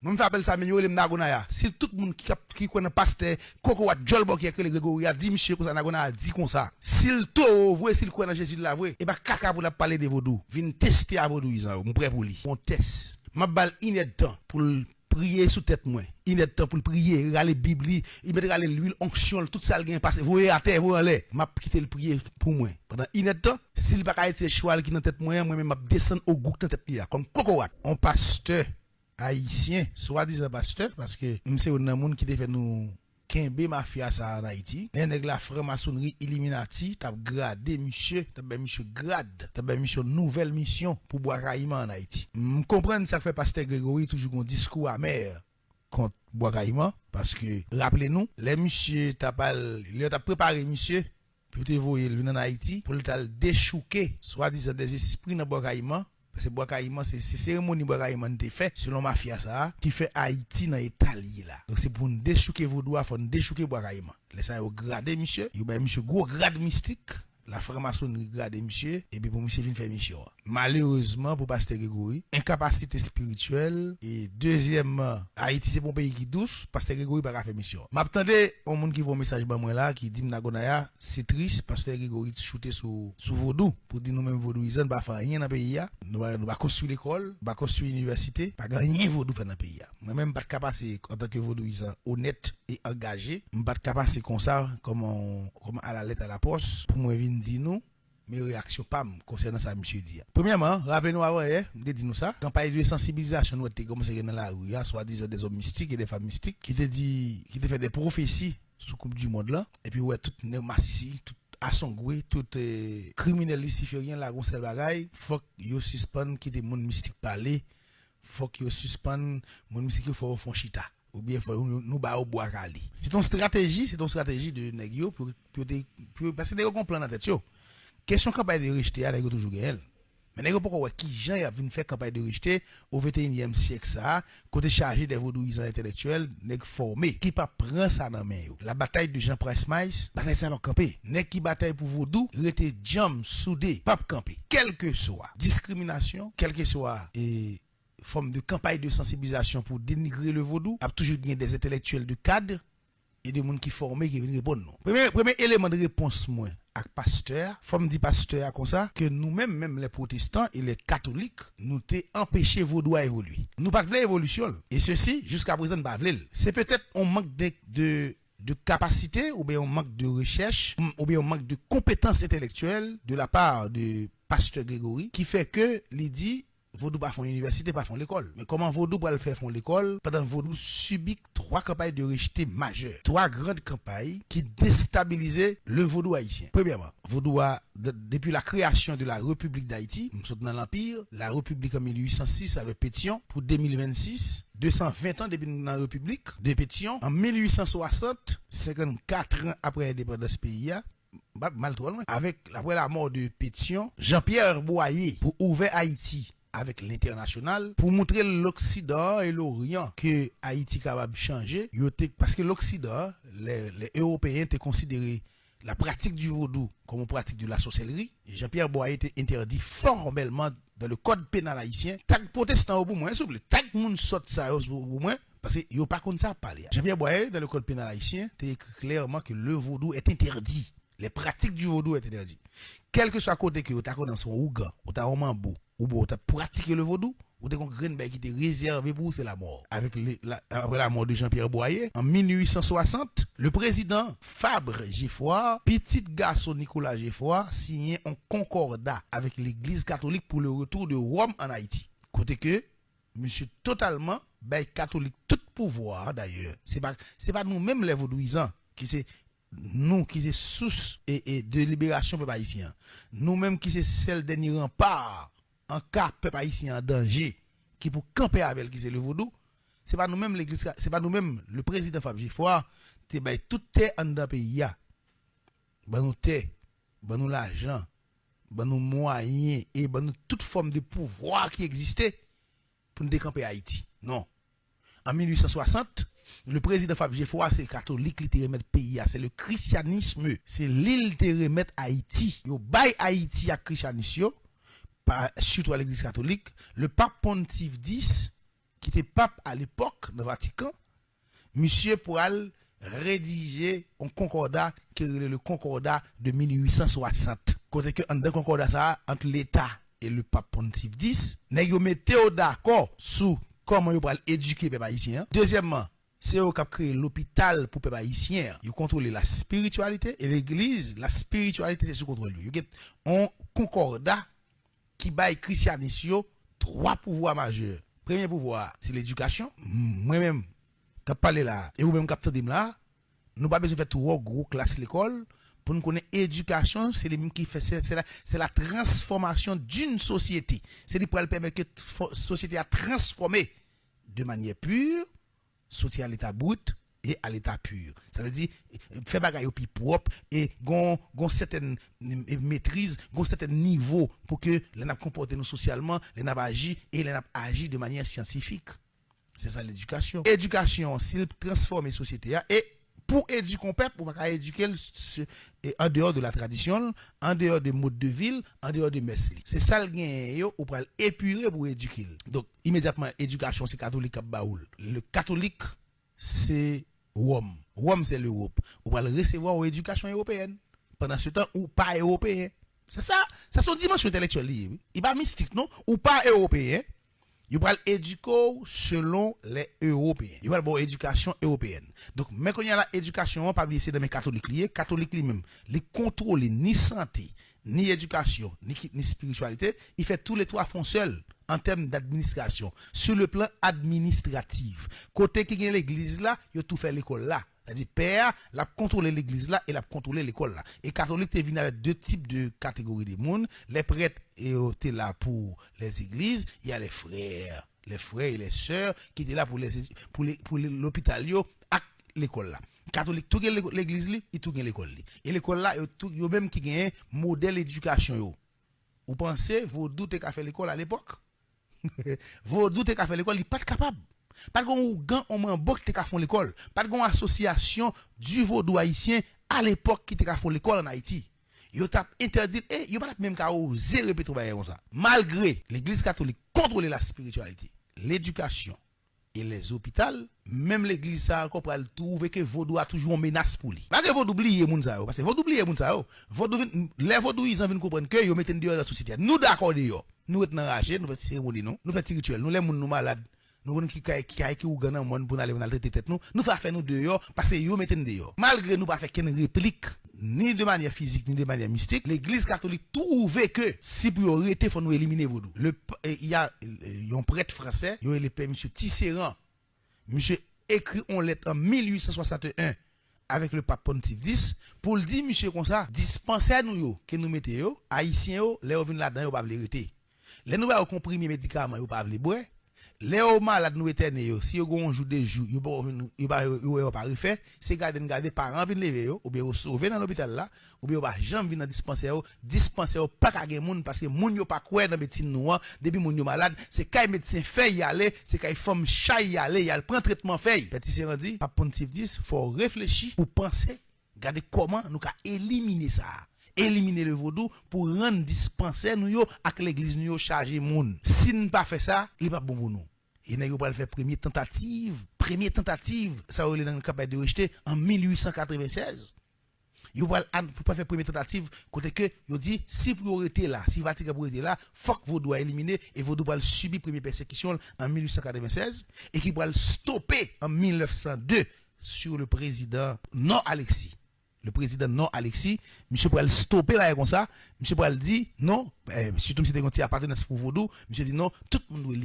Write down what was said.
Moi, je appelle ça, mais yo, les Nagonaya. Si tout le monde qui connaît pasteur, Koko Jolbo qui a créé le Grégory, a dit, monsieur, comme ça, Nagonaya dit comme ça. S'il to, vrai, s'il connaît Jésus de la vraie, et bah, kaka pour la parler de vaudou. Vin tester à vaudou, ils ont, prêt pour lui. On teste. Ma balle, il y a temps pour prier sous tête moi. Il y a temps pour prier, râler Bible, il mettra l'huile, onction, tout ça, le passe, vous voyez à terre, vous allez. M'a quitté le prier pour moi. Pendant il y a temps, s'il pas être cheval qui dans tête moi, moi-même, m'a descendre au goût dans tête là, comme Koko. On pasteur. Haïtien, soi-disant pasteur, parce que c'est un monde qui fait nous Kembe mafia ça en Haïti. Nèg la franc-maçonnerie Illuminati, t'as gradé monsieur, t'as ben monsieur grade, t'as ben monsieur nouvelle mission pour Bois-Caïman en Haïti. Comprendre ça fait pasteur Grégory toujours un discours amer contre Bois-Caïman parce que rappelez-nous, les monsieur t'as préparé monsieur pour te voyer en Haïti pour le déchouquer soi-disant des esprits dans Bois-Caïman. Parce que Bois-Caïman, c'est cérémonie Bois-Caïman te fait selon mafia ça, qui fait Haïti dans Italie là. Donc c'est pour nous déchouquer vos doigts, faut nous déchouquer Bois-Caïman. Laissez au gradé monsieur, il y a monsieur gros grade mystique. La franc-maçonnerie gradé monsieur, et puis pour monsieur vient faire mission. Malheureusement, pour pasteur Grégory, incapacité spirituelle, et deuxièmement, Haïti c'est un pays qui douce, pasteur Grégory pas faire mission. M'attendais au monde qui voit un message par moi là, qui dit Nagonaya, c'est triste, pasteur Grégory shooté sous vaudou, pour dire nous-mêmes vaudouisants, pas faire rien dans le pays, nous va construire l'école, pas construire l'université, pas gagner vaudou faire dans le pays. Moi-même, pas de capacité, en tant que vaudouisant honnête et engagé, pas de capacité comme ça, comme à la lettre à la poste, pour moi venir dire nous, mes réactions pas concernant ça, monsieur dit. Premièrement, rappelez-nous avant, dit nous ça, campagne de sensibilisation, nous avons commencé dans la rue, soit disant des hommes mystiques et des femmes mystiques, qui te fait des prophéties sous Coupe du Monde là, et puis ouais, tout néomassissi, tout assongoué, tout criminel luciférien là, gon sel bagay, faut yo suspend qui des monde mystique parler, faut que yo suspend monde mystique faut font chita. Ou bien faut nous ba au bois rali. C'est ton stratégie de nèg yo pour parce que nèg yo comprend dans tête yo. Question campagne de rejeter nèg yo toujours elle. Mais nèg yo pourquoi qui gens y a vinn faire campagne de rejeter au 21e siècle ça, côté chargé des vaudouisants intellectuels, nèg formé qui pas prend ça dans main yo. La bataille de Jean Price Mice, bataille ça pas camper. Nèg qui bataille pour vaudou, rete jam soudé, pas camper. Quelle que soit discrimination, quelle que soit forme de campagne de sensibilisation pour dénigrer le vaudou, a toujours gagné des intellectuels de cadre et des gens qui formés qui viennent répondre non. Premier élément de réponse moi à pasteur, forme dit pasteur comme ça que nous-mêmes même les protestants et les catholiques nous t'ai empêché vaudou à évoluer. Nous pas de évolution et ceci jusqu'à présent pas vle. C'est peut-être on manque de capacité ou bien on manque de recherche ou bien on manque de compétences intellectuelles de la part de pasteur Grégory qui fait que il dit Vaudou pas font université, pas font l'école. Mais comment Vaudou va le faire font l'école pendant Vaudou subit 3 campagnes de rejeté majeures. 3 grandes campagnes qui déstabilisaient le Vaudou haïtien. Premièrement, Vaudou a, depuis la création de la République d'Haïti, nous sommes dans l'Empire, la République en 1806 avec pétition pour 2026, 220 ans depuis la République, de pétition en 1860, 54 ans après l'indépendance pays, mal trop loin, après la mort de pétition, Jean-Pierre Boyer pour ouvrir Haïti avec l'international pour montrer l'Occident et l'Orient que Haïti capable de changer parce que l'Occident les Européens étaient considérés la pratique du vaudou comme une pratique de la sorcellerie. Jean-Pierre Boyer était interdit formellement dans le code pénal haïtien. Tag protestant au bout moins s'il vous plaît, tag moun saute ça au bout moins parce que yo pas comme ça parler. Jean-Pierre Boyer dans le code pénal haïtien était écrit clairement que le vaudou est interdit. Les pratiques du vaudou est interdit. Quel que soit côté que vous avez dans son ougan, ou t'as un mambo, ou vous avez pratiqué le vaudou, ou t'as un grain qui était réservé pour c'est la mort. Après la mort de Jean-Pierre Boyer, en 1860, le président Fabre Geoffroy, petit garçon Nicolas Geoffroy, signé un concordat avec l'église catholique pour le retour de Rome en Haïti. Côté que, monsieur totalement, catholique, tout pouvoir d'ailleurs. C'est pas nous-mêmes les vaudouisants qui c'est nous qui sommes source et de libération peuple haïtien, nous-mêmes qui sommes celle dernier rempart en cas peuple haïtien en danger, qui pour camper avec qui c'est le vaudou, c'est pas nous-mêmes l'église, c'est pas nous-mêmes le président Fabien Geoffroy, tout est en dans pays ben nous ben nous l'argent, ben nous moyens et ben nous toute forme de pouvoir qui existait pour nous décamper Haïti. Non. En 1860, le président Fabien Geoffroy, c'est le catholique qui te remet pays, c'est le christianisme, c'est l'île te remet Haïti. Yo bay Haïti à christianisme, surtout à l'église catholique. Le pape Pontife X, qui était pape à l'époque dans le Vatican, monsieur pourrait rédiger un concordat qui est le concordat de 1860. Côté que dans concordat ça entre l'État et le pape Pontife X, nèg yo mette d'accord sur comment yo pourrait éduquer peuple haïtien. Deuxièmement, c'est eux qui ont créé l'hôpital pour les haïtiens. Ils contrôlent la spiritualité et l'église, la spiritualité c'est sous contrôle. Ils ont un concordat qui baille christianisme 3 pouvoirs majeurs. Premier pouvoir, c'est l'éducation. Moi-même, quand je parle là, et vous-même quand vous là, nous pas besoin de faire 3 gros classes l'école. Pour nous connaître l'éducation, c'est les qui fait c'est la transformation d'une société. C'est pour permettre que la société a transformé de manière pure, sortir à l'état brut et à l'état pur. Ça veut dire faire bagaille au plus propre et gon certaine maîtrise, gon certain niveau pour que les n'a comporter nous socialement, les n'a agi et les n'a agi de manière scientifique. C'est ça l'éducation. Éducation, s'il transforme la société et pour éduquer un peuple, on va éduquer en dehors de la tradition, en dehors des modes de ville, en dehors des messes. C'est ça le gain, on va épurer pour éduquer. Donc, immédiatement, éducation, c'est catholique à Baoul. Le catholique, c'est Rome. Rome, c'est l'Europe. On va recevoir une éducation européenne. Pendant ce temps, ou pas européen. C'est ça. Ça, c'est une dimension intellectuelle. Il n'est pas mystique, non? Ou pas européen. Ils vont éduquer selon les Européens. Ils vont avoir une éducation européenne. Donc, mais quand il y a l'éducation, on ne peut pas oublier c'est dans les catholiques. Catholiques lui-même, les contrôles ni santé, ni éducation, ni spiritualité, il fait tous les 3 fonds seuls en termes d'administration. Sur le plan administratif. Côté qui est l'église là, il a tout fait l'école là. C'est-à-dire, père, l'a contrôler l'église là et l'a contrôler l'école là. Et catholique, t'es venu avec 2 types de catégories de monde. Les prêtres, étaient là pour les églises. Il y a les frères et les sœurs qui étaient là pour l'hôpital à l'école là. Catholique, tout l'église li, il tout l'école li. Et l'école là, il y a même qui gagne modèle d'éducation yo. Vous pensez, vous doutez qu'a fait l'école à l'époque? Vous doutez qu'a fait l'école, il n'est pas capable. Pas de gant on m'embok te ka font l'école. Pas de association du vaudou haïtien à l'époque qui te ka font l'école en Haïti. Yo t'a interdit et yo pas même ka oser répéter comme ça. Malgré l'église catholique contrôler la spiritualité, l'éducation et les hôpitaux, même l'église ça encore pour trouver que vaudou a toujours une menace pour lui. Pas que vaudou oublier moun ça parce que vaudou oublier moun ça. Vaudou les vaudou ils viennent comprendre que yo metten dehors la société. Nous d'accord yo. Nous être enragés, nous fait cérémonie nous fait rituel, nous les moun nous malades. Nous qui ou gagnant monde pour aller traiter tête nous ça fait nous dehors parce que yo metten dehors malgré nous pas fait qu'une réplique ni de manière physique ni de manière mystique l'église catholique trouvait que si priorité faut nous éliminer vaudou il y a un prêtre français il est monsieur Tisserand monsieur écrit en lettre en 1861 avec le pape Pontife X pour le dire monsieur comme ça dispensaire nous yo que nous mettez yo haïtiens yo les vinn là-dedans yo pas vérité les nous va comprimé médicaments yo pas vle boire. Les malades nous éternels, si vous avez un jour de jour, vous n'avez pas refait, c'est garder parents viennent lever, ou bien vous sauver dans l'hôpital là, ou bien vous n'avez jamais venir dans dispensaire, pas qu'à gen moun, parce que moun yo pas quoi dans médecine noire, depuis moun yo malade, c'est quand médecin fait y aller, c'est quand femme chat y aller, il prend traitement fait. Petit c'est dit, Pape Pontife X, faut réfléchir pour penser, regarder comment nous ca éliminer ça. Éliminer le vaudou pour rendre dispensaire nous yo avec l'église nous yo charger moun. Si nous pas fait ça, il pas bon pour nous. Et nous pas le faire première tentative, ça on est dans le capable de rejeter en 1896. Yo pas faire première tentative côté que yo dit si priorité là, si Vatican priorité là, faut que vaudou a éliminé et vaudou va subir première persécution en 1896 et qui va le stopper en 1902 sur le président non Alexis. Le président non Alexis, monsieur pour le stopper là comme ça, monsieur pour le dire non, surtout si c'était une appartenance pour vaudou, monsieur dit non, tout le monde doit